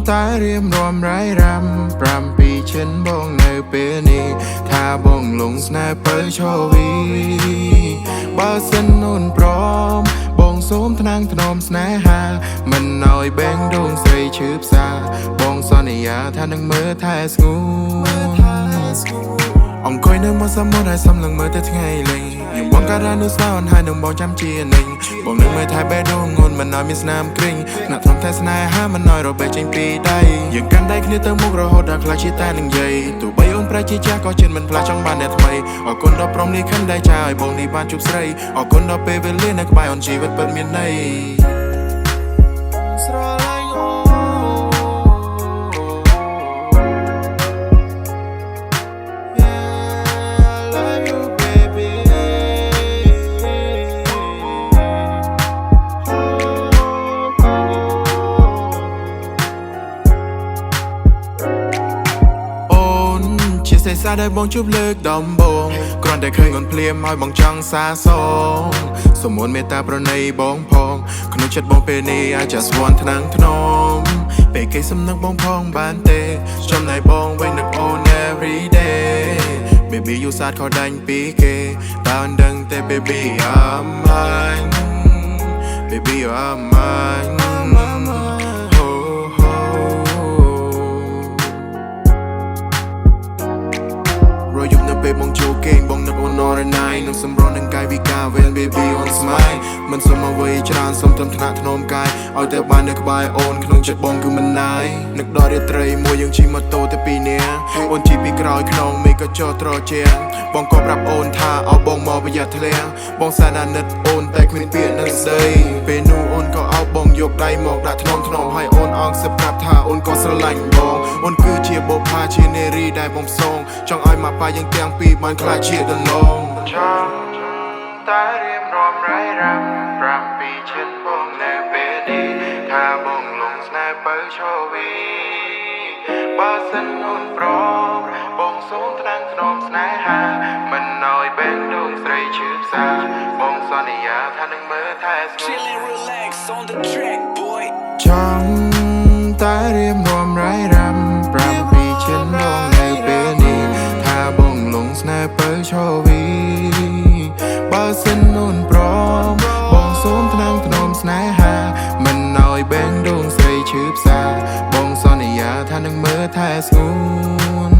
តែរៀមរំរាយរ៉ាំ7ពីចិនបងនៅពេលនេះថាបងលងស្នេហ៍បើឈរវីបើសិននូនព្រមបងសូមថ្នាំងថ្នមស្នេហាមិនឲ្យបែងដងស្រីឈឺផ្សាបងសន្យាថានឹងមើលថែស្ងួនអង្គុយនៅមកសមុទ្រហើយសំឡឹងមើលតែថ្ងៃលេងយើងបងការ៉ានូស្វានហើយនឹងបងចាំជានិញបងនឹងមើលថែបេះដូងងន់មិនឲ្យមានស្នាមគ្រីងថ្នាក់ត្រង់តែស្នេហាមិនឲ្យរបែកចេញពីដៃយើងកាន់ដៃគ្នាទៅមុខរហូតដល់ខ្លាចជាតែនឹងយាយទោះបីអូនប្រែជាចាស់ក៏ចិត្តមិនផ្លាស់ចង់បានអ្នកថ្មីអរគុណដល់ព្រមនេះខំដែលចាឲ្យបងនេះបានជួបស្រីអរគុណដល់ពេលវេលានៅក្បែរអូនជីវិតពិតមានន័យស្រឡាញ់អូសេសាដែលបងជួបលើកដំបូងគ្រាន់តែឃើញអូនភ្លាមឲ្យបងចង់សាសងសូមអូនមេត្តាប្រណីបងផងក្នុងចិត្តបងពេលនេះអាចจะស្វន់ថ្នាំងថ្នមពេលគេសំណឹកបងផងបានទេចំណែកបងវិញនឹកអូន every day baby you សាទខដាញ់ពីគេតើអូនដឹងទេ baby I'm mine baby you are mineពេលបងចូលគេងបងនឹកអូននរណៃនឹងសម្រន់នឹងកាយវិការ when baby on smile មិនសុំអ្វីច្រើនសុំត្រឹមថ្នាក់ថ្នមកាយឲ្យតែបាននៅក្បែរអូនក្នុងចិត្តបងគឺមិនណាយនឹកដល់រាត្រីមួយយើងជិះម៉ូតូទៅពីរនាក់អូនជិះពីក្រោយខ្នងមេក៏ចោត្រជាងបងក៏ប្រាប់អូនថាឲ្យបងមកប្រយ័ត្នធ្លាក់បងសារណានិតអូនតែគ្មានពាក្យនឹងស្ដីពេលនោះអូនក៏ឲ្យបងយកដៃមកដាក់ថ្នមថ្នមឲ្យអូនអងសឹកប្រាប់ថាអូនក៏ស្រឡាញ់បងអូនគឺជាបុប្ផាជានារីដែលបងផ្សងចង់ឲ្យមកប៉ាយើងទាំងពីរបានខ្លាចជាដលងចង់តែរៀមរំរាយរ៉ាំ7ពីចិនបងនៅពេលនេះថាបងលងស្នេហ៍បើឈរវីបើសិនអូនព្រមបងសូមថ្នាំងថ្នមស្នេហាមិនឲ្យបែងដងស្រីឈឺផ្សាបងសន្យាថានឹងមើលថែស្ងួន relax on the track boy ចង់តែរៀមរំរាយរ៉ាំ7ពីចិនបងនៅពេលនេះថាបងលងស្នេហ៍បើឈរវីបើសិនអូនព្រមបងសូមថ្នាំងថ្នមស្នេហាមិនឲ្យបែងដងស្រីឈឺផ្សាបងសន្យាថានឹងមើលថែស្ងួន